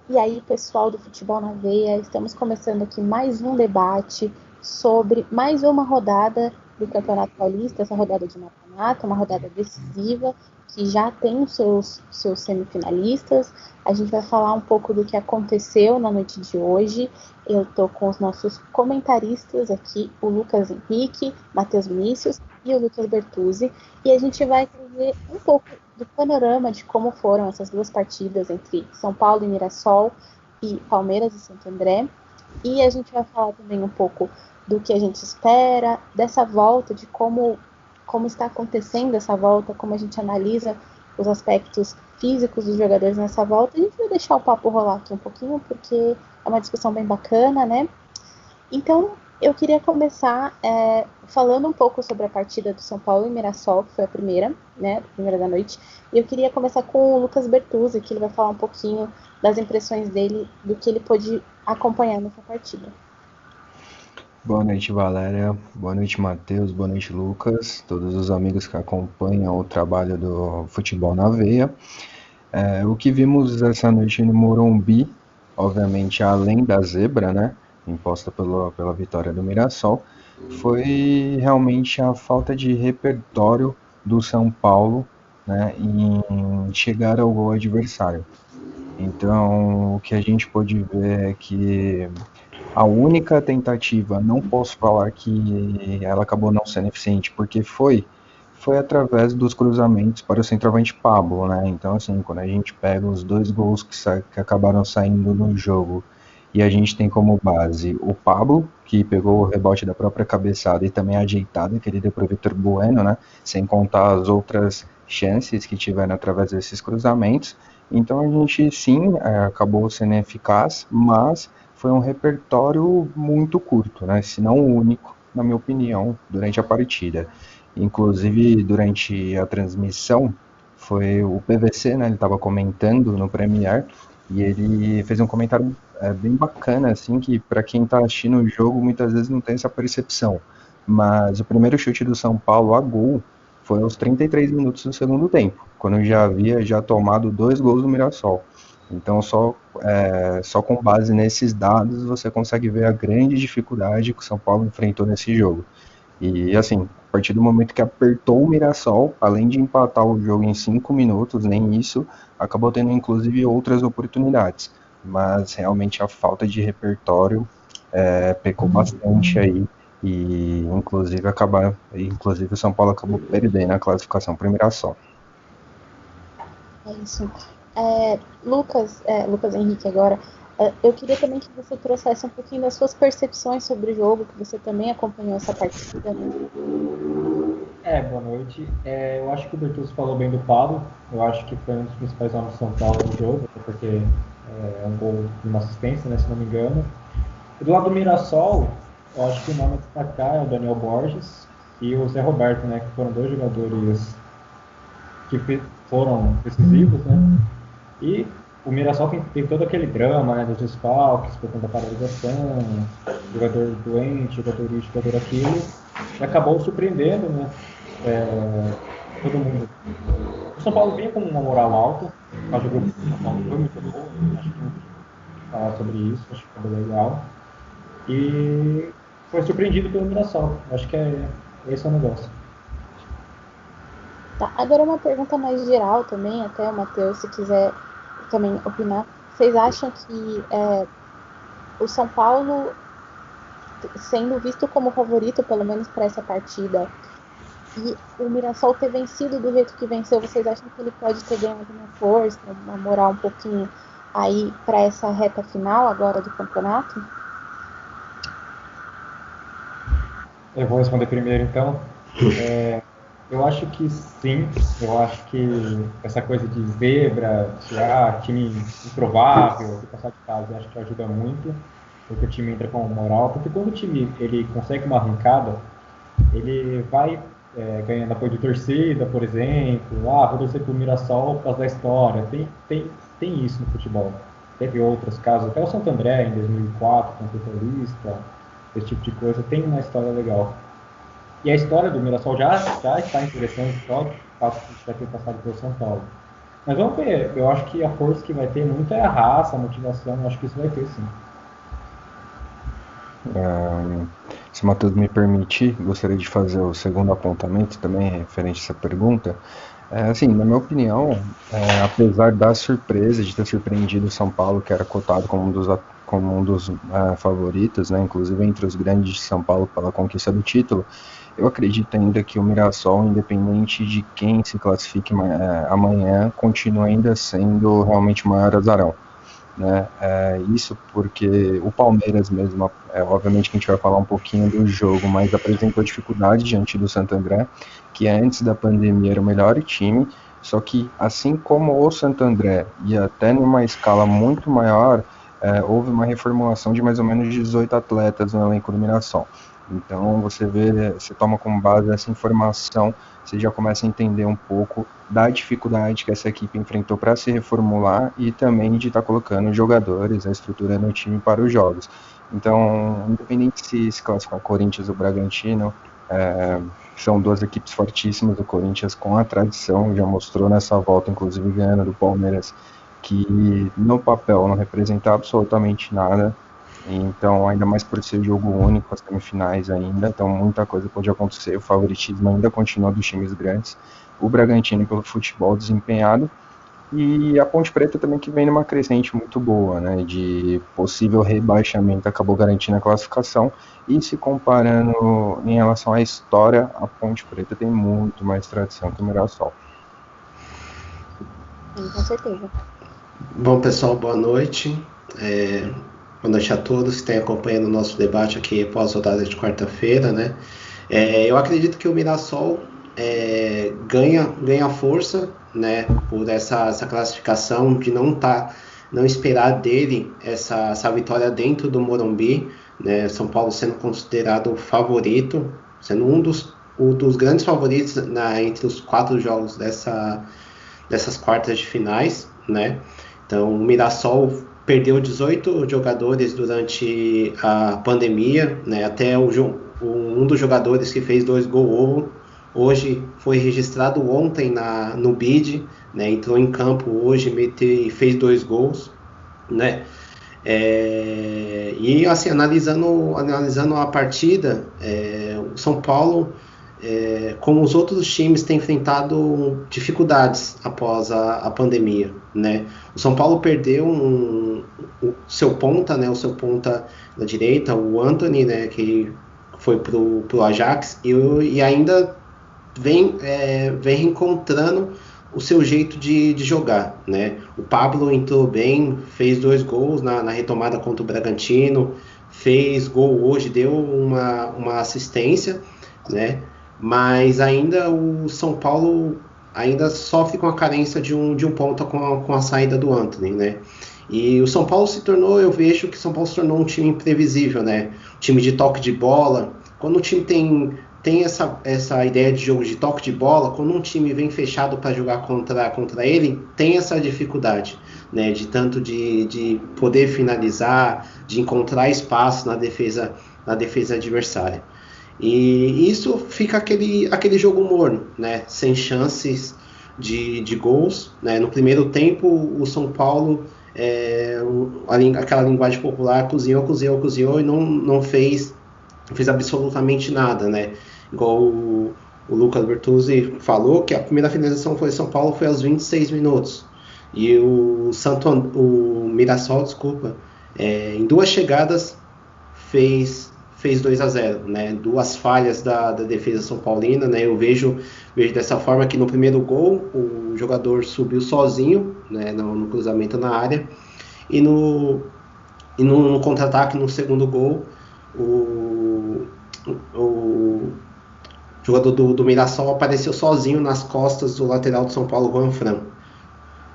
E aí, pessoal do Futebol na Veia, estamos começando aqui mais um debate sobre mais uma rodada do Campeonato Paulista, essa rodada de mata-mata, uma rodada decisiva, que já tem os seus semifinalistas. A gente vai falar um pouco do que aconteceu na noite de hoje. Eu estou com os nossos comentaristas aqui, o Lucas Henrique, Matheus Vinícius e o Lucas Bertuzzi, e a gente vai trazer um pouco do panorama de como foram essas duas partidas entre São Paulo e Mirassol e Palmeiras e Santo André. E a gente vai falar também um pouco do que a gente espera, dessa volta, de como está acontecendo essa volta, como a gente analisa os aspectos físicos dos jogadores nessa volta. A gente vai deixar o papo rolar aqui um pouquinho, porque é uma discussão bem bacana, né? Então, eu queria começar falando um pouco sobre a partida do São Paulo e Mirassol, que foi a primeira, né, a primeira da noite. E eu queria começar com o Lucas Bertuzzi, que ele vai falar um pouquinho das impressões dele, do que ele pôde acompanhar nessa partida. Boa noite, Valéria. Boa noite, Matheus. Boa noite, Lucas. Todos os amigos que acompanham o trabalho do Futebol na Veia. O que vimos essa noite no Morumbi, obviamente, além da zebra, né, imposta pela vitória do Mirassol, foi realmente a falta de repertório do São Paulo, né, em chegar ao gol adversário. Então, o que a gente pôde ver é que a única tentativa, não posso falar que ela acabou não sendo eficiente, porque foi através dos cruzamentos para o centroavante Pablo, né? Então, assim, quando a gente pega os dois gols que acabaram saindo no jogo e a gente tem como base o Pablo, que pegou o rebote da própria cabeçada e também a ajeitada que ele deu para o Vitor Bueno, né? Sem contar as outras chances que tiveram através desses cruzamentos. Então a gente sim acabou sendo eficaz, mas foi um repertório muito curto, né? Se não o único, na minha opinião, durante a partida. Inclusive, durante a transmissão, foi o PVC, né? Ele estava comentando no Premiere e ele fez um comentário bem bacana, assim, que para quem está assistindo o jogo muitas vezes não tem essa percepção. Mas o primeiro chute do São Paulo a gol foi aos 33 minutos do segundo tempo, quando já havia já tomado dois gols do Mirassol. Então, só com base nesses dados você consegue ver a grande dificuldade que o São Paulo enfrentou nesse jogo. E assim, a partir do momento que apertou o Mirassol, além de empatar o jogo em 5 minutos, nem isso, acabou tendo inclusive outras oportunidades. Mas realmente a falta de repertório pecou bastante aí. E inclusive o São Paulo acabou perdendo a classificação para o Mirassol. É isso. Lucas Henrique, agora, eu queria também que você trouxesse um pouquinho das suas percepções sobre o jogo, que você também acompanhou essa partida, né? Boa noite. Eu acho que o Bertuzzi falou bem do Pablo. Eu acho que foi um dos principais nomes do São Paulo no jogo, até porque é um gol e uma assistência, né, se não me engano. E do lado do Mirassol, eu acho que o nome a destacar é o Daniel Borges e o Zé Roberto, né, que foram dois jogadores que foram decisivos, né? E o Mirassol tem todo aquele drama, né, dos desfalques, por conta da paralisação, jogador doente, jogador isso, jogador aquilo, e acabou surpreendendo, né, todo mundo. O São Paulo vinha com uma moral alta, a fase do grupo do São Paulo foi muito boa, acho que não tem que falar sobre isso, acho que foi legal. E foi surpreendido pelo Mirassol, acho que esse é o negócio. Tá, agora uma pergunta mais geral também, até o Matheus, se quiser também opinar. Vocês acham que o São Paulo, sendo visto como favorito, pelo menos para essa partida, e o Mirassol ter vencido do jeito que venceu, vocês acham que ele pode ter ganhado uma força, uma moral um pouquinho aí para essa reta final agora do campeonato? Eu vou responder primeiro, então. Eu acho que sim. Eu acho que essa coisa de zebra, de time improvável, de passar de fase, acho que ajuda muito, porque o time entra com moral. Porque quando o time ele consegue uma arrancada, ele vai ganhando apoio de torcida, por exemplo. Vou torcer pro Mirassol por causa da história. Tem isso no futebol. Teve outros casos, até o Santo André em 2004, contra o Paulista, esse tipo de coisa. Tem uma história legal. E a história do Mirassol já está interessante só o fato de já ter passado pelo São Paulo. Mas vamos ver, eu acho que a força que vai ter muito é a raça, a motivação, eu acho que isso vai ter sim. Se o Matheus me permitir, gostaria de fazer o segundo apontamento também referente a essa pergunta. Assim, na minha opinião, apesar da surpresa de ter surpreendido o São Paulo, que era cotado como um dos favoritos, né, inclusive entre os grandes de São Paulo pela conquista do título, eu acredito ainda que o Mirassol, independente de quem se classifique amanhã, continua ainda sendo realmente o maior azarão. Né? Isso porque o Palmeiras mesmo, obviamente que a gente vai falar um pouquinho do jogo, mas apresentou dificuldade diante do Santo André, que antes da pandemia era o melhor time, só que assim como o Santo André, e até numa escala muito maior, houve uma reformulação de mais ou menos 18 atletas no elenco do Mirassol. Então você toma como base essa informação, você já começa a entender um pouco da dificuldade que essa equipe enfrentou para se reformular e também de estar colocando jogadores, a estrutura no time para os jogos. Então, independente se classificar Corinthians ou Bragantino, são duas equipes fortíssimas. O Corinthians, com a tradição, já mostrou nessa volta, inclusive ganhando do Palmeiras, que no papel não representa absolutamente nada. Então, ainda mais por ser jogo único, as semifinais ainda, então muita coisa pode acontecer. O favoritismo ainda continua dos times grandes. O Bragantino pelo futebol desempenhado e a Ponte Preta também, que vem numa crescente muito boa, né, de possível rebaixamento, acabou garantindo a classificação. E se comparando em relação à história, a Ponte Preta tem muito mais tradição que o Mirassol. Sim, com certeza. Bom, pessoal, boa noite. Boa noite a todos que estão acompanhando o nosso debate aqui pós-rodada de quarta-feira, né? Eu acredito que o Mirassol ganha força, né, por essa classificação de não esperar dele essa vitória dentro do Morumbi, né? São Paulo sendo considerado o favorito, sendo um dos grandes favoritos entre os 4 jogos dessas quartas de finais, né? Então o Mirassol perdeu 18 jogadores durante a pandemia, né? Até um dos jogadores que fez 2 gols hoje foi registrado ontem no BID, né? Entrou em campo hoje e fez 2 gols, né? E assim, analisando a partida, o São Paulo, como os outros times, tem enfrentado dificuldades após a pandemia, né? O São Paulo perdeu o seu ponta, né? O seu ponta da direita, o Antony, né? Que foi pro Ajax e ainda vem reencontrando o seu jeito de jogar, né? O Pablo entrou bem, fez 2 gols na retomada contra o Bragantino, fez gol hoje, deu uma assistência, né? Mas ainda o São Paulo ainda sofre com a carência de um ponta com a saída do Antony, né? E o São Paulo eu vejo que o São Paulo se tornou um time imprevisível, né? Um time de toque de bola. Quando o time tem essa ideia de jogo de toque de bola, quando um time vem fechado para jogar contra ele, tem essa dificuldade, né? De poder finalizar, de encontrar espaço na defesa adversária. E isso fica aquele jogo morno, né? Sem chances de gols, né? No primeiro tempo, o São Paulo, aquela linguagem popular, cozinhou e não fez absolutamente nada, né? Igual o Lucas Bertuzzi falou, que a primeira finalização foi São Paulo, foi aos 26 minutos. E o Mirassol, em 2 chegadas fez 2-0, né? 2 falhas da defesa são paulina, né? Eu vejo dessa forma que no primeiro gol o jogador subiu sozinho, né? No cruzamento na área, e no contra-ataque, no segundo gol, o jogador do Mirassol apareceu sozinho nas costas do lateral do São Paulo, Juan Fran,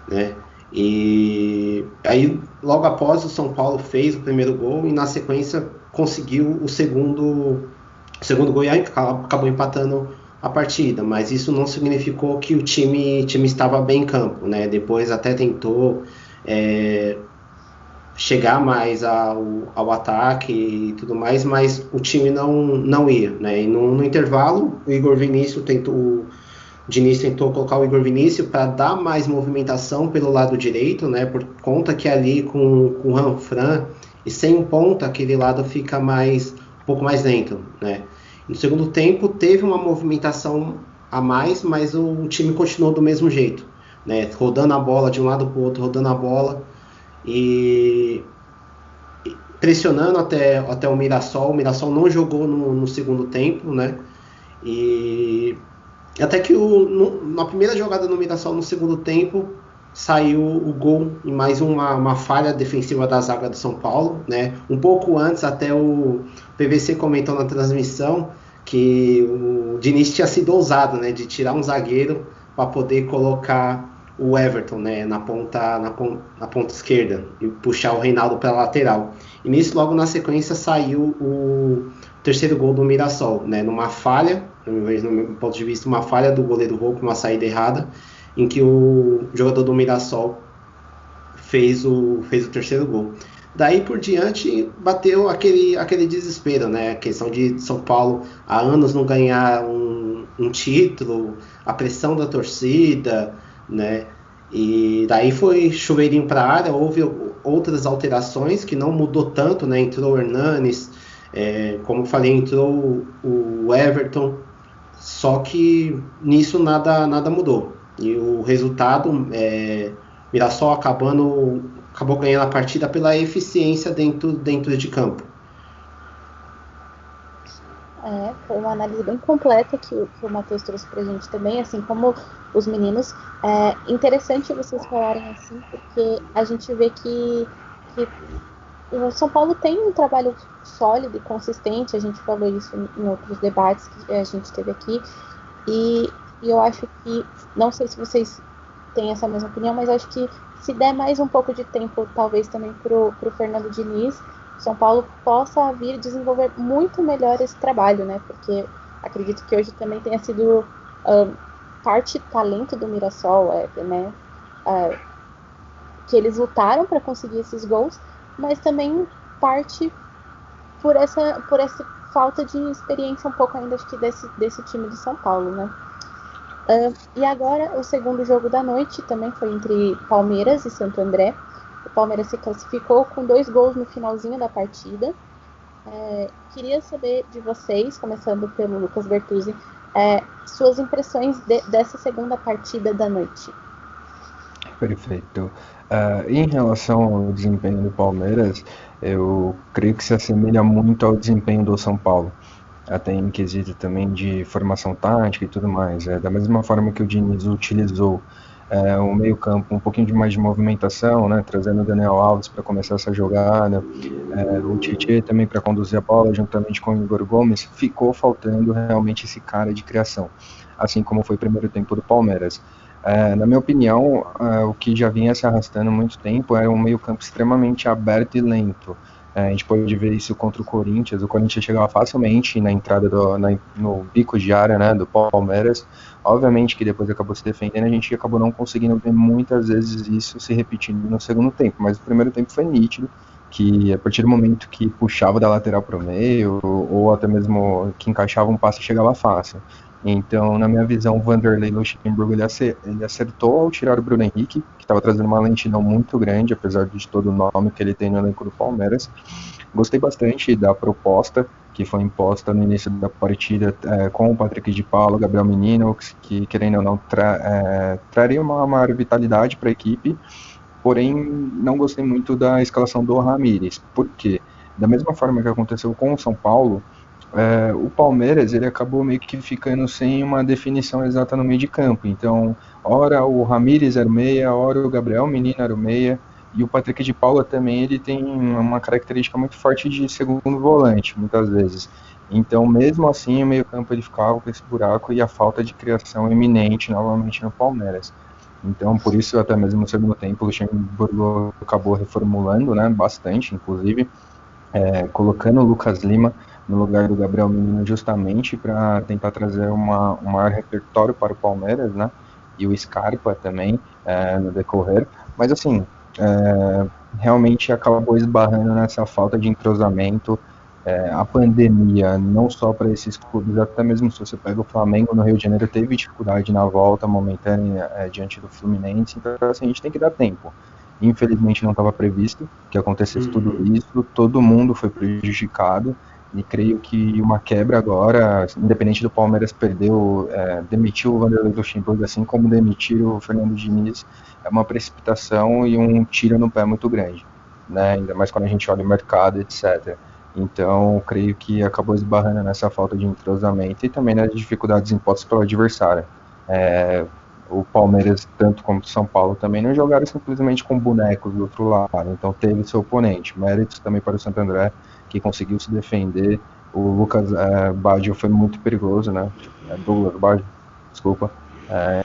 né? E aí logo após o São Paulo fez o primeiro gol e na sequência conseguiu o segundo gol e acabou empatando a partida, mas isso não significou que o time estava bem em campo, né? Depois até tentou chegar mais ao ataque e tudo mais, mas o time não ia, né? E no intervalo, o Igor Vinícius o Diniz tentou colocar o Igor Vinícius para dar mais movimentação pelo lado direito, né? Por conta que ali com o Ranfran e sem um ponta, aquele lado fica um pouco mais lento, né? No segundo tempo teve uma movimentação a mais, mas o time continuou do mesmo jeito, né? Rodando a bola de um lado para o outro, rodando a bola e pressionando até o Mirassol. O Mirassol não jogou no segundo tempo, né? E até que na primeira jogada no Mirassol no segundo tempo saiu o gol em mais uma falha defensiva da zaga do São Paulo, né? Um pouco antes até o PVC comentou na transmissão que o Diniz tinha sido ousado, né? De tirar um zagueiro para poder colocar o Everton, né, na ponta esquerda e puxar o Reinaldo para a lateral. E nisso, logo na sequência, saiu o terceiro gol do Mirassol, né, numa falha, no meu ponto de vista, uma falha do goleiro Volpe, uma saída errada, em que o jogador do Mirassol fez o terceiro gol. Daí por diante bateu aquele desespero, né? A questão de São Paulo há anos não ganhar um título, a pressão da torcida, né? E daí foi chuveirinho para a área, houve outras alterações que não mudou tanto, né? Entrou o Hernanes, como eu falei, entrou o Everton, só que nisso nada mudou. E o resultado, Mirassol acabou ganhando a partida pela eficiência dentro de campo. Foi uma análise bem completa que o Matheus trouxe pra gente também, assim como os meninos. É interessante vocês falarem assim, porque a gente vê que o São Paulo tem um trabalho sólido e consistente, a gente falou isso em outros debates que a gente teve aqui, e eu acho que, não sei se vocês têm essa mesma opinião, mas acho que se der mais um pouco de tempo, talvez também pro Fernando Diniz, São Paulo possa vir desenvolver muito melhor esse trabalho, né? Porque acredito que hoje também tenha sido parte talento do Mirassol, né? Que eles lutaram para conseguir esses gols, mas também parte por essa falta de experiência um pouco ainda, acho que desse time de São Paulo, né? E agora o segundo jogo da noite também foi entre Palmeiras e Santo André. O Palmeiras se classificou com 2 gols no finalzinho da partida. Queria saber de vocês, começando pelo Lucas Bertuzzi, suas impressões dessa segunda partida da noite. Perfeito. Em relação ao desempenho do Palmeiras, eu creio que se assemelha muito ao desempenho do São Paulo, até em quesito também de formação tática e tudo mais. Da mesma forma que o Diniz utilizou o meio campo, um pouquinho de mais de movimentação, né, trazendo o Daniel Alves para começar essa jogada, o Tietê também para conduzir a bola, juntamente com o Igor Gomes, ficou faltando realmente esse cara de criação, assim como foi o primeiro tempo do Palmeiras. Na minha opinião, o que já vinha se arrastando há muito tempo era um meio campo extremamente aberto e lento. A gente pode ver isso contra o Corinthians chegava facilmente na entrada no bico de área, né, do Palmeiras. Obviamente que depois acabou se defendendo, a gente acabou não conseguindo ver muitas vezes isso se repetindo no segundo tempo, mas o primeiro tempo foi nítido, que a partir do momento que puxava da lateral para o meio, ou até mesmo que encaixava um passe, chegava fácil. Então, na minha visão, o Vanderlei Luxemburgo ele acertou ao tirar o Bruno Henrique, que estava trazendo uma lentidão muito grande, apesar de todo o nome que ele tem no elenco do Palmeiras. Gostei bastante da proposta que foi imposta no início da partida com o Patrick de Paulo, Gabriel Menino, que querendo ou não traria uma maior vitalidade para a equipe, porém não gostei muito da escalação do Ramírez, porque da mesma forma que aconteceu com o São Paulo, o Palmeiras ele acabou meio que ficando sem uma definição exata no meio de campo. Então, ora o Ramírez era o meia, ora o Gabriel Menino era o meia, e o Patrick de Paula também ele tem uma característica muito forte de segundo volante, muitas vezes. Então, mesmo assim, o meio campo ele ficava com esse buraco e a falta de criação iminente novamente no Palmeiras. Então, por isso, até mesmo no segundo tempo, o Luxemburgo acabou reformulando, né, bastante, inclusive, colocando o Lucas Lima no lugar do Gabriel Menino justamente para tentar trazer um maior repertório para o Palmeiras, né? E o Scarpa também no decorrer. Mas assim, realmente acabou esbarrando nessa falta de entrosamento A pandemia, não só para esses clubes, até mesmo se você pega o Flamengo no Rio de Janeiro, teve dificuldade na volta momentânea diante do Fluminense, então assim, a gente tem que dar tempo. Infelizmente não estava previsto que acontecesse tudo isso, todo mundo foi prejudicado, e creio que uma quebra agora, independente do Palmeiras demitiu o Vanderlei Luxemburgo, assim como demitir o Fernando Diniz, é uma precipitação e um tiro no pé muito grande, né? Ainda mais quando a gente olha o mercado, etc. Então, creio que acabou esbarrando nessa falta de entrosamento e também nas dificuldades impostas pelo adversário. O Palmeiras, tanto como o São Paulo, também não jogaram simplesmente com bonecos do outro lado, então teve seu oponente. Méritos também para o Santo André, que conseguiu se defender. O Lucas Baggio foi muito perigoso, né? Douglas Baggio, desculpa.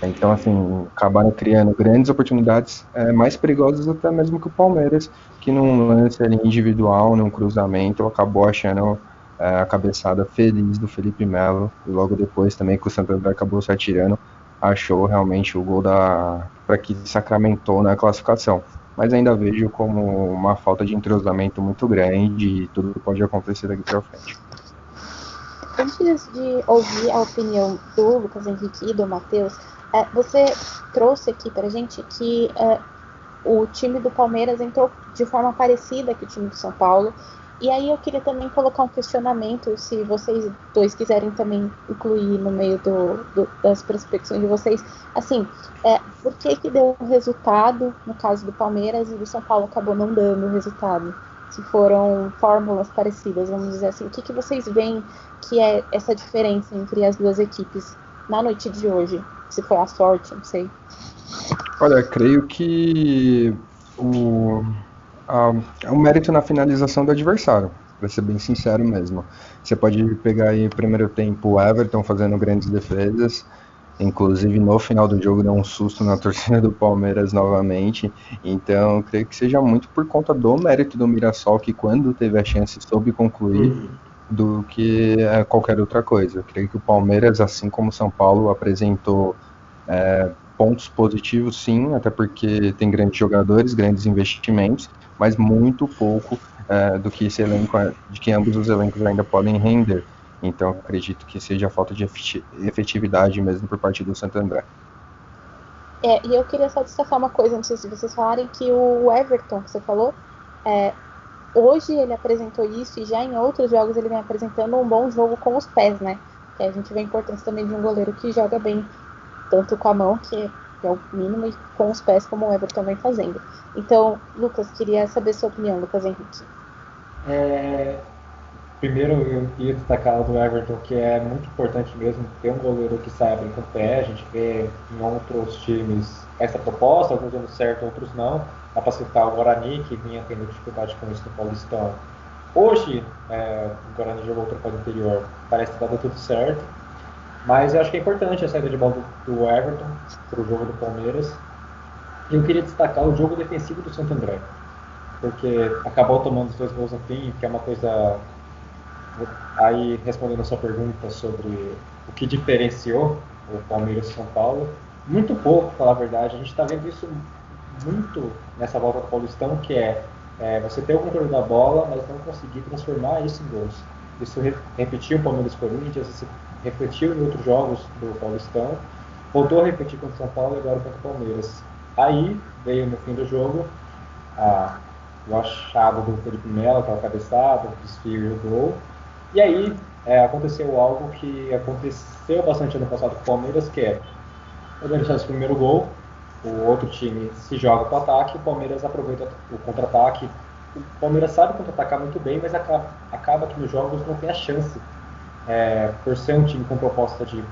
Então, assim, acabaram criando grandes oportunidades, mais perigosas até mesmo que o Palmeiras, que num lance ali individual, num cruzamento, acabou achando a cabeçada feliz do Felipe Melo, e logo depois também que o Santo André acabou se atirando, achou realmente o gol para que sacramentou na classificação. Mas ainda vejo como uma falta de entrosamento muito grande e tudo pode acontecer daqui para frente. Antes de ouvir a opinião do Lucas Henrique e do Matheus, você trouxe aqui pra gente que o time do Palmeiras entrou de forma parecida que o time do São Paulo. E aí eu queria também colocar um questionamento, se vocês dois quiserem também incluir no meio das prospecções de vocês. Assim, por que deu resultado no caso do Palmeiras e do São Paulo acabou não dando resultado? Se foram fórmulas parecidas, vamos dizer assim. O que vocês veem que é essa diferença entre as duas equipes na noite de hoje? Se foi a sorte, não sei. Olha, creio que o mérito na finalização do adversário, para ser bem sincero mesmo. Você pode pegar aí primeiro tempo o Everton fazendo grandes defesas, inclusive no final do jogo deu um susto na torcida do Palmeiras novamente, então creio que seja muito por conta do mérito do Mirassol, que quando teve a chance soube concluir, do que qualquer outra coisa. Creio que o Palmeiras, assim como o São Paulo, apresentou pontos positivos, sim, até porque tem grandes jogadores, grandes investimentos, mas muito pouco do que esse elenco, de que ambos os elencos ainda podem render. Então, acredito que seja a falta de efetividade mesmo por parte do Santo André. E eu queria só destacar uma coisa, não sei se vocês falarem, que o Everton, que você falou, hoje ele apresentou isso e já em outros jogos ele vem apresentando um bom jogo com os pés, né? Que a gente vê a importância também de um goleiro que joga bem, tanto com a mão, que é o mínimo, e com os pés, como o Everton vem fazendo. Então, Lucas, queria saber sua opinião, Lucas Henrique. Primeiro, eu ia destacar o do Everton, que é muito importante mesmo ter um goleiro que saia bem com o pé. A gente vê em outros times essa proposta, alguns dando certo, outros não. Dá para citar o Guarani, que vinha tendo dificuldade com isso no Paulistão. Hoje, o Guarani jogou outra coisa anterior, parece que está dando tudo certo. Mas eu acho que é importante a saída de bola do Everton para o jogo do Palmeiras. E eu queria destacar o jogo defensivo do Santo André, porque acabou tomando os 2 gols no fim, que é uma coisa... Aí, respondendo a sua pergunta sobre o que diferenciou o Palmeiras e o São Paulo, muito pouco, para falar a verdade. A gente está vendo isso muito nessa volta do Paulistão, que você ter o controle da bola, mas não conseguir transformar isso em gols. Isso repetiu o Palmeiras e Corinthians, isso refletiu em outros jogos do Paulistão, voltou a repetir contra o São Paulo e agora contra o Palmeiras. Aí veio no fim do jogo o achado do Felipe Melo, aquela cabeçada, o desfio e o gol. E aí aconteceu algo que aconteceu bastante ano passado com o Palmeiras, que o Palmeiras faz o primeiro gol, o outro time se joga para o ataque, o Palmeiras aproveita o contra-ataque. O Palmeiras sabe contra-atacar muito bem, mas acaba que nos jogos não tem a chance. Por ser um time com proposta de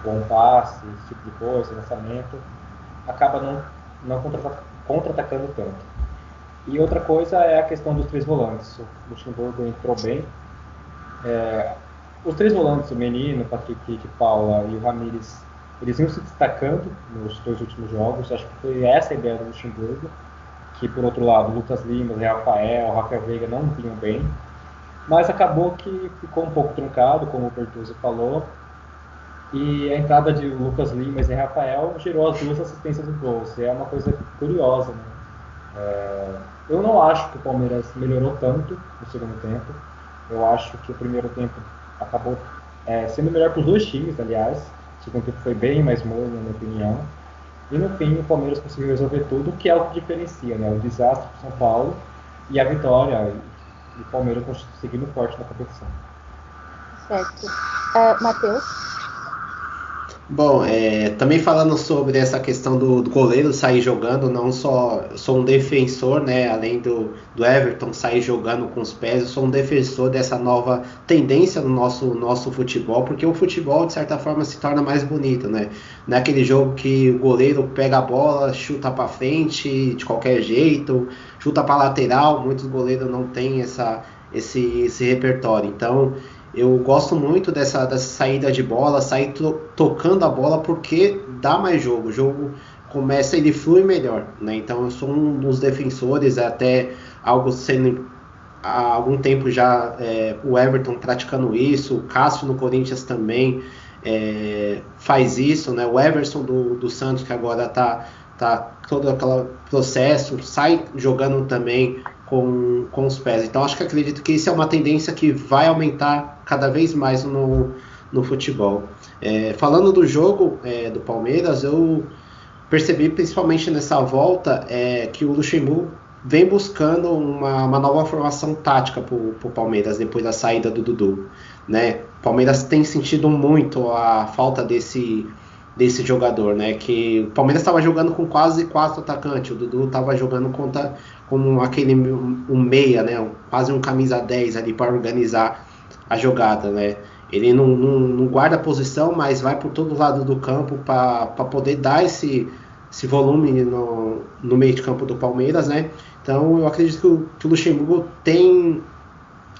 bom passe, esse tipo de coisa, lançamento, acaba não contra-atacando tanto. E outra coisa é a questão dos 3 volantes. O Luxemburgo entrou bem. Os 3 volantes, o Menino, o Patrick, Paula e o Ramires, eles iam se destacando nos 2 últimos jogos. Acho que foi essa a ideia do Luxemburgo, que por outro lado, Lucas Lima, Rafael Veiga não vinham bem. Mas acabou que ficou um pouco truncado, como o Bertuzzi falou, e a entrada de Lucas Lima e Rafael gerou as 2 assistências do gol. É uma coisa curiosa, né? Eu não acho que o Palmeiras melhorou tanto no segundo tempo. Eu acho que o primeiro tempo acabou sendo melhor para os dois times, aliás. O segundo tempo foi bem mais morno, na minha opinião. E no fim, o Palmeiras conseguiu resolver tudo, que é o que diferencia, né? O desastre para São Paulo e a vitória. E o Palmeiras conseguindo forte na competição. Certo. Matheus? Bom, também falando sobre essa questão do goleiro sair jogando, não só sou um defensor, né, além do Everton sair jogando com os pés, eu sou um defensor dessa nova tendência no nosso futebol, porque o futebol, de certa forma, se torna mais bonito, né? Não é aquele jogo que o goleiro pega a bola, chuta para frente de qualquer jeito, chuta para lateral, muitos goleiros não têm esse repertório, então eu gosto muito dessa saída de bola, sair tocando a bola, porque dá mais jogo. O jogo começa, ele flui melhor, né? Então eu sou um dos defensores, até algo sendo há algum tempo já o Everton praticando isso, o Cássio no Corinthians também faz isso, né? O Everson do Santos, que agora tá todo aquele processo, sai jogando também com os pés. Então acredito que isso é uma tendência que vai aumentar cada vez mais no futebol. Falando do jogo do Palmeiras, eu percebi principalmente nessa volta que o Luxemburgo vem buscando uma nova formação tática para o Palmeiras depois da saída do Dudu, né? O Palmeiras tem sentido muito a falta desse jogador, né? Que o Palmeiras estava jogando com quase 4 atacantes, o Dudu estava jogando como aquele um meia, né? Quase um camisa 10 ali para organizar a jogada, né? Ele não guarda a posição, mas vai por todo lado do campo para poder dar esse volume no meio de campo do Palmeiras, né? Então eu acredito que o Luxemburgo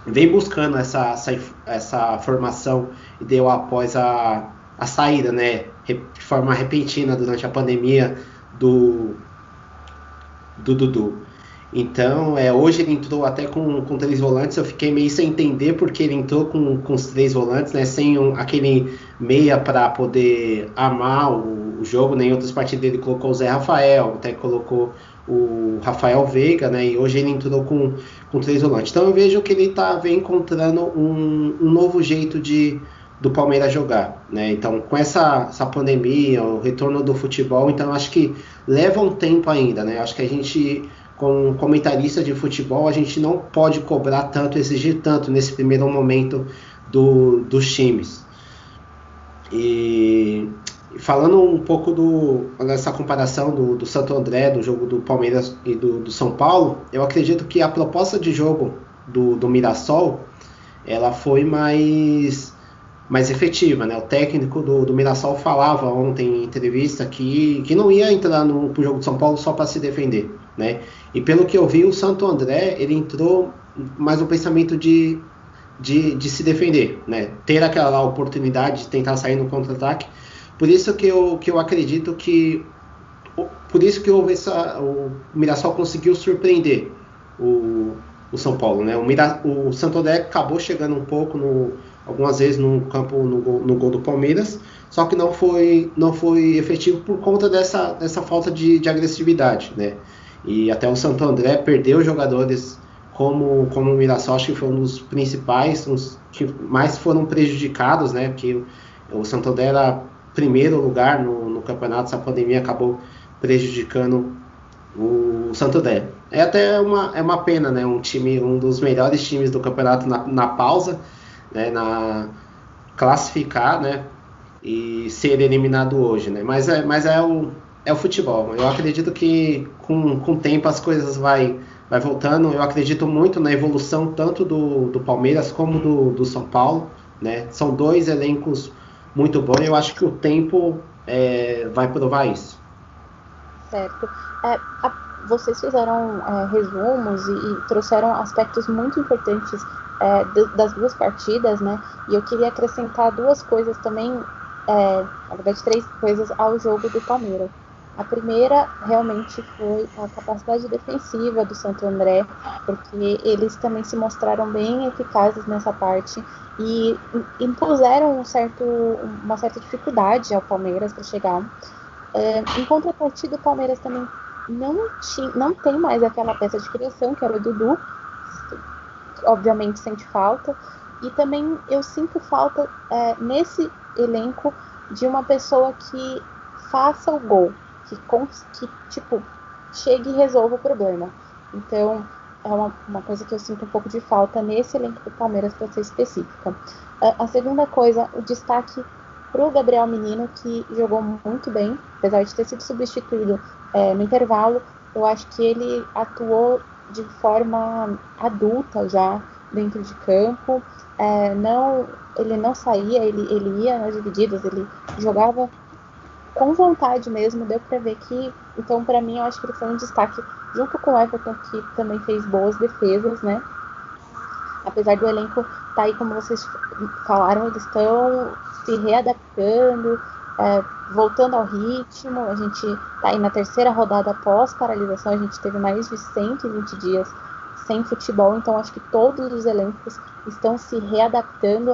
vem buscando essa formação e deu após a saída, né, de forma repentina durante a pandemia do Dudu. Então, hoje ele entrou até com 3 volantes, eu fiquei meio sem entender porque ele entrou com os 3 volantes, né, sem aquele meia para poder armar o jogo, né. Em outras partidas ele colocou o Zé Rafael, até colocou o Rafael Veiga, né, e hoje ele entrou com 3 volantes. Então eu vejo que ele vem encontrando um novo jeito do Palmeiras jogar, né? Então com essa pandemia, o retorno do futebol, então acho que leva um tempo ainda, né? Acho que a gente, como comentarista de futebol, a gente não pode cobrar tanto, exigir tanto nesse primeiro momento dos times. E falando um pouco dessa comparação do Santo André, do jogo do Palmeiras e do São Paulo, eu acredito que a proposta de jogo do Mirassol, ela foi mais efetiva, né? O técnico do Mirassol falava ontem em entrevista que não ia entrar pro jogo de São Paulo só para se defender, né? E pelo que eu vi, o Santo André, ele entrou mais no pensamento de se defender, né? Ter aquela oportunidade de tentar sair no contra-ataque. Por isso que eu acredito que o Mirassol conseguiu surpreender o São Paulo, né? O Santo André acabou chegando um pouco algumas vezes no campo no gol do Palmeiras, só que não foi efetivo por conta dessa falta de agressividade, né? E até o Santo André perdeu jogadores como o Mirassol, acho que foi um dos principais, uns que mais foram prejudicados, né? Porque o Santo André era primeiro lugar no campeonato, essa pandemia acabou prejudicando o Santo André. É até uma pena, né? Um dos melhores times do campeonato na pausa, né, classificar, né, e ser eliminado hoje, né? Mas é o futebol. Eu acredito que com o tempo as coisas vai voltando. Eu acredito muito na evolução tanto do Palmeiras como do São Paulo, né? São 2 elencos muito bons. Eu acho que o tempo vai provar isso. Certo. Vocês fizeram resumos e trouxeram aspectos muito importantes das 2 partidas, né? E eu queria acrescentar 2 coisas também, na verdade 3 coisas ao jogo do Palmeiras. A primeira realmente foi a capacidade defensiva do Santo André, porque eles também se mostraram bem eficazes nessa parte e impuseram uma certa dificuldade ao Palmeiras para chegar. Em contrapartida, o Palmeiras também não tem mais aquela peça de criação que era o Dudu. obviamente sente falta. E também eu sinto falta nesse elenco de uma pessoa que faça o gol, que tipo, chegue e resolva o problema. Então, é uma coisa que eu sinto um pouco de falta nesse elenco do Palmeiras, para ser específica. A segunda coisa, o destaque para o Gabriel Menino, que jogou muito bem, apesar de ter sido substituído no intervalo. Eu acho que ele atuou de forma adulta já dentro de campo. Ele não saía, ele ia nas divididas, ele jogava com vontade mesmo, deu para ver que, então para mim eu acho que ele foi um destaque junto com o Everton, que também fez boas defesas, né? Apesar do elenco tá aí, como vocês falaram, eles estão se readaptando, voltando ao ritmo. A gente tá aí na terceira rodada após paralisação, a gente teve mais de 120 dias sem futebol, então acho que todos os elencos estão se readaptando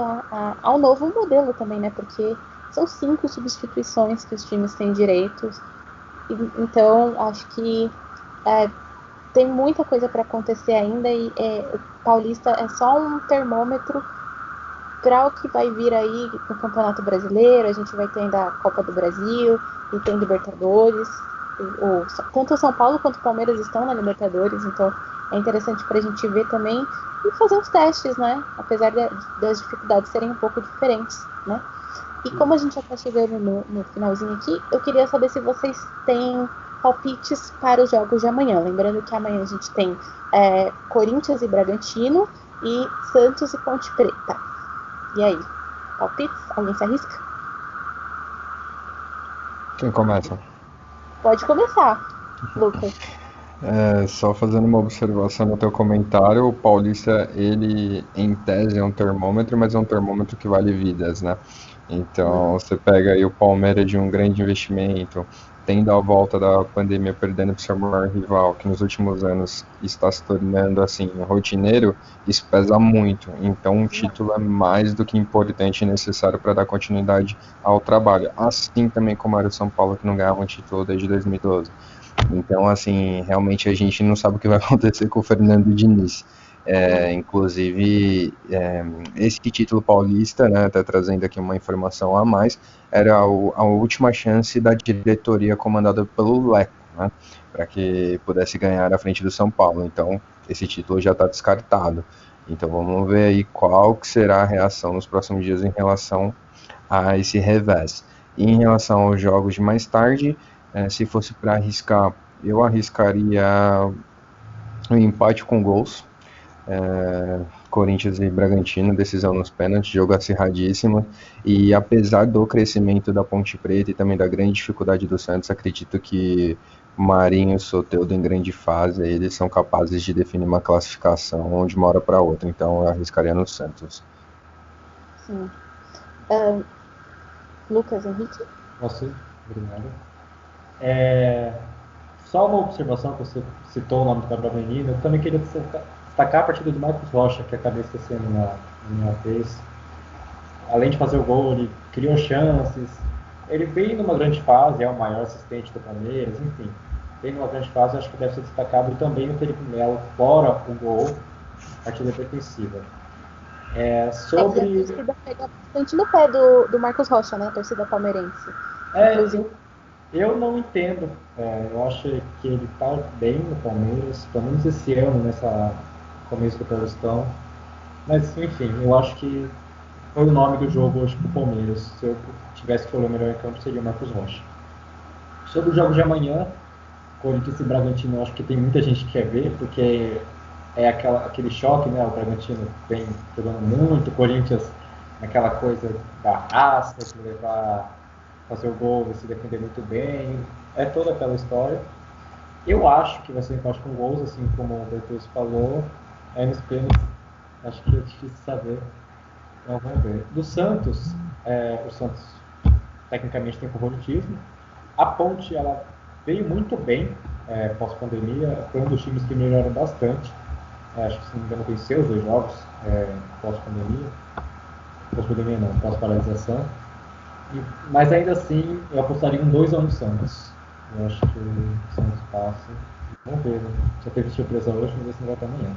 ao novo modelo também, né? Porque são 5 substituições que os times têm direitos, então acho que tem muita coisa para acontecer ainda, e o Paulista é só um termômetro para o que vai vir aí no Campeonato Brasileiro. A gente vai ter ainda a Copa do Brasil e tem Libertadores. Tanto o São Paulo quanto o Palmeiras estão na Libertadores, então é interessante para a gente ver também e fazer uns testes, né? Apesar das dificuldades serem um pouco diferentes, né? E como a gente já está chegando no finalzinho aqui, eu queria saber se vocês têm palpites para os jogos de amanhã. Lembrando que amanhã a gente tem Corinthians e Bragantino e Santos e Ponte Preta. E aí, palpites? Alguém se arrisca? Quem começa? Pode começar, Lucas. Só fazendo uma observação no teu comentário, o Paulista, ele em tese é um termômetro, mas é um termômetro que vale vidas, né? Então, você pega aí o Palmeiras de um grande investimento, tendo a volta da pandemia, perdendo para o seu maior rival, que nos últimos anos está se tornando assim rotineiro, isso pesa muito. Então, um título é mais do que importante e necessário para dar continuidade ao trabalho. Assim também como era o São Paulo, que não ganhava um título desde 2012. Então, assim, realmente a gente não sabe o que vai acontecer com o Fernando Diniz. Inclusive, esse título paulista, né, até trazendo aqui uma informação a mais, era a última chance da diretoria comandada pelo Leco, né, para que pudesse ganhar à frente do São Paulo. Então, esse título já está descartado. Então, vamos ver aí qual que será a reação nos próximos dias em relação a esse revés. E em relação aos jogos de mais tarde, se fosse para arriscar, eu arriscaria um empate com gols. Corinthians e Bragantino, decisão nos pênaltis, jogo acirradíssimo, e apesar do crescimento da Ponte Preta e também da grande dificuldade do Santos, acredito que Marinho e Soteldo em grande fase, eles são capazes de definir uma classificação de uma hora para outra, então eu arriscaria no Santos. Sim. Lucas Henrique? Você, obrigado. Só uma observação que você citou o nome do Gabriel Menino, eu também queria destacar a partida do Marcos Rocha, que acabei esquecendo na minha vez. Além de fazer o gol, ele criou chances. Ele veio numa grande fase, é o maior assistente do Palmeiras, enfim. Veio numa grande fase, acho que deve ser destacado. E também o Felipe Melo, fora o gol, partida defensiva. A torcida pega bastante no pé do Marcos Rocha, né? A torcida palmeirense. Inclusive. Eu não entendo. Eu acho que ele está bem no Palmeiras, pelo menos esse ano, nessa começo do Paulistão. Mas, enfim, eu acho que foi o nome do jogo hoje para o Palmeiras. Se eu tivesse que escolher o melhor em campo, seria o Marcos Rocha. Sobre os jogos de amanhã, Corinthians e Bragantino, eu acho que tem muita gente que quer ver, porque é aquele choque, né? O Bragantino vem jogando muito, o Corinthians naquela coisa da raça, de levar, fazer o gol e se defender muito bem, é toda aquela história. Eu acho que vai ser um empate com gols, assim como o Bertuzzi falou, nos pênaltis, acho que é difícil saber, então vamos ver. Do Santos, o Santos tecnicamente tem favoritismo, a Ponte ela veio muito bem pós-pandemia, foi um dos times que melhoraram bastante, acho que se não me engano venceu os 2 jogos pós-pandemia não, pós-paralisação. Mas ainda assim, eu apostaria um 2-1 no Santos. Eu acho que o Santos passa. Vamos ver, né? Já teve surpresa hoje, vamos ver se não vai para amanhã.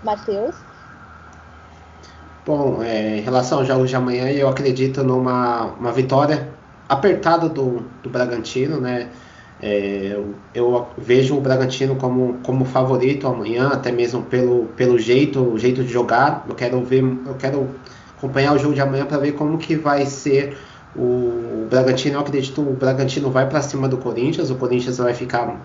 Matheus? Bom, em relação aos jogos de amanhã, eu acredito numa vitória apertada do Bragantino, né? Eu vejo o Bragantino como favorito amanhã, até mesmo pelo jeito de jogar. Eu quero acompanhar o jogo de amanhã para ver como que vai ser o Bragantino. Eu acredito que o Bragantino vai para cima do Corinthians. O Corinthians vai ficar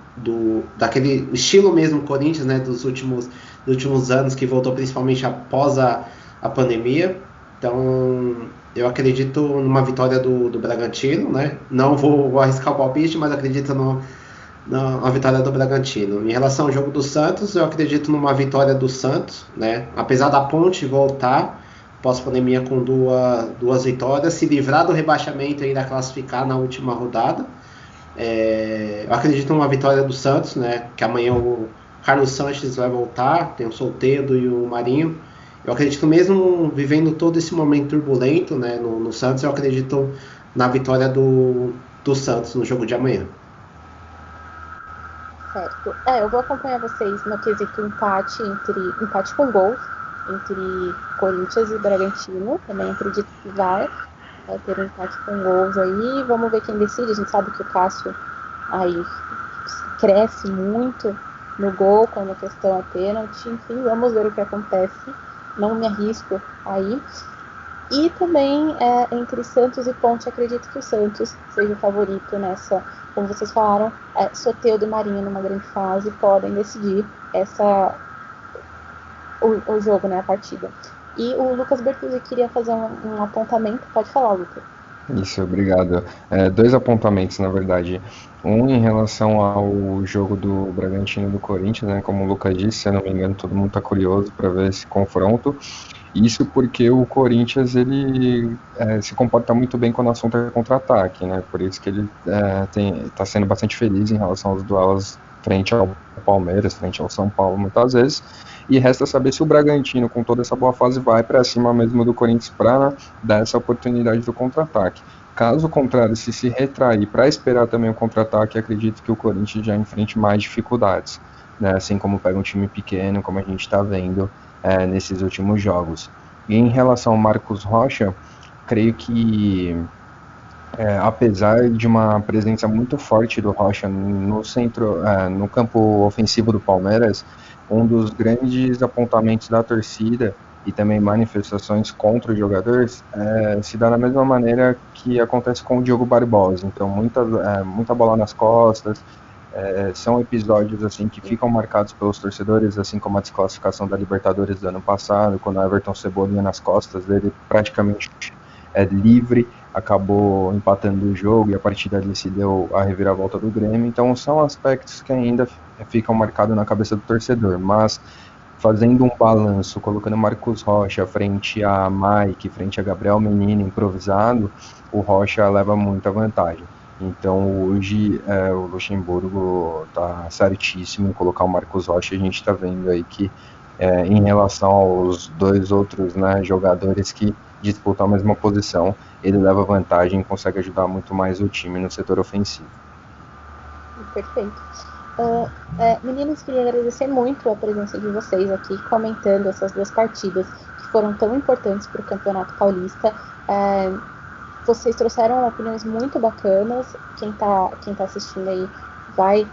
daquele estilo mesmo Corinthians, né? Dos últimos anos, que voltou principalmente após a pandemia. Então, eu acredito numa vitória do Bragantino, né? Não vou arriscar o palpite, mas acredito na vitória do Bragantino. Em relação ao jogo do Santos, eu acredito numa vitória do Santos, né? Apesar da Ponte voltar pós-pandemia com duas vitórias, se livrar do rebaixamento e ainda classificar na última rodada. Eu acredito numa vitória do Santos, né? Que amanhã o Carlos Sanches vai voltar, tem o Soteldo e o Marinho. Eu acredito, mesmo vivendo todo esse momento turbulento, né, no Santos, eu acredito na vitória do Santos no jogo de amanhã. Certo. Eu vou acompanhar vocês no quesito empate com gols entre Corinthians e Bragantino. Também acredito que vai ter um empate com gols aí. Vamos ver quem decide. A gente sabe que o Cássio aí cresce muito no gol quando a questão é pênalti. Enfim, vamos ver o que acontece. Não me arrisco aí. E também entre Santos e Ponte, acredito que o Santos seja o favorito nessa. Como vocês falaram, Soteldo e Marinho numa grande fase podem decidir o jogo, né, a partida. E o Lucas Bertuzzi queria fazer um apontamento. Pode falar, Lucas. Isso, obrigado. Dois apontamentos, na verdade. Um em relação ao jogo do Bragantino e do Corinthians, né? Como o Lucas disse, se eu não me engano, todo mundo está curioso para ver esse confronto. Isso porque o Corinthians ele se comporta muito bem quando o assunto é contra-ataque, né? Por isso que ele está sendo bastante feliz em relação aos duelos frente ao Palmeiras, frente ao São Paulo, muitas vezes. E resta saber se o Bragantino, com toda essa boa fase, vai para cima mesmo do Corinthians para dar essa oportunidade do contra-ataque. Caso contrário, se retrair para esperar também o contra-ataque, acredito que o Corinthians já enfrente mais dificuldades, né? Assim como pega um time pequeno, como a gente está vendo nesses últimos jogos. E em relação ao Marcos Rocha, creio que apesar de uma presença muito forte do Rocha no centro, no campo ofensivo do Palmeiras, um dos grandes apontamentos da torcida e também manifestações contra os jogadores se dá da mesma maneira que acontece com o Diogo Barbosa. Então, muita bola nas costas. São episódios assim que ficam marcados pelos torcedores, assim como a desclassificação da Libertadores do ano passado, quando o Everton Cebolinha nas costas dele praticamente livre, acabou empatando o jogo e a partir dali se deu a reviravolta do Grêmio. Então são aspectos que ainda ficam marcados na cabeça do torcedor, mas fazendo um balanço, colocando Marcos Rocha frente a Mike, frente a Gabriel Menino improvisado, o Rocha leva muita vantagem. Então hoje o Luxemburgo está certíssimo em colocar o Marcos Rocha. A gente está vendo aí que em relação aos dois outros, né, jogadores que disputam a mesma posição, ele leva vantagem e consegue ajudar muito mais o time no setor ofensivo. Perfeito. Meninos, queria agradecer muito a presença de vocês aqui comentando essas duas partidas que foram tão importantes para o Campeonato Paulista. Vocês trouxeram opiniões muito bacanas. Quem tá assistindo aí vai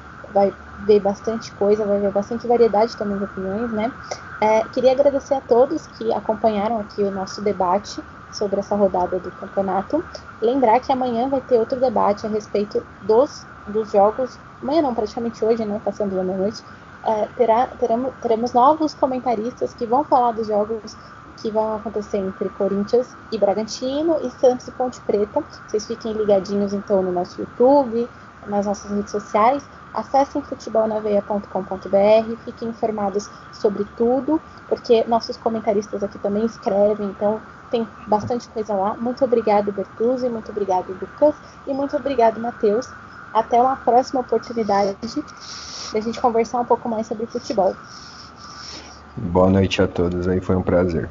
ver bastante coisa, vai ver bastante variedade também de opiniões, né? Queria agradecer a todos que acompanharam aqui o nosso debate sobre essa rodada do campeonato. Lembrar que amanhã vai ter outro debate a respeito dos jogos. Amanhã não, praticamente hoje, né? Passando da noite. Teremos novos comentaristas que vão falar dos jogos que vão acontecer entre Corinthians e Bragantino e Santos e Ponte Preta. Vocês fiquem ligadinhos então no nosso YouTube, nas nossas redes sociais. Acessem futebolnaveia.com.br, fiquem informados sobre tudo, porque nossos comentaristas aqui também escrevem, então tem bastante coisa lá. Muito obrigado, Bertuzzi, muito obrigado, Lucas, e muito obrigado, Matheus. Até uma próxima oportunidade da gente conversar um pouco mais sobre futebol. Boa noite a todos, aí foi um prazer.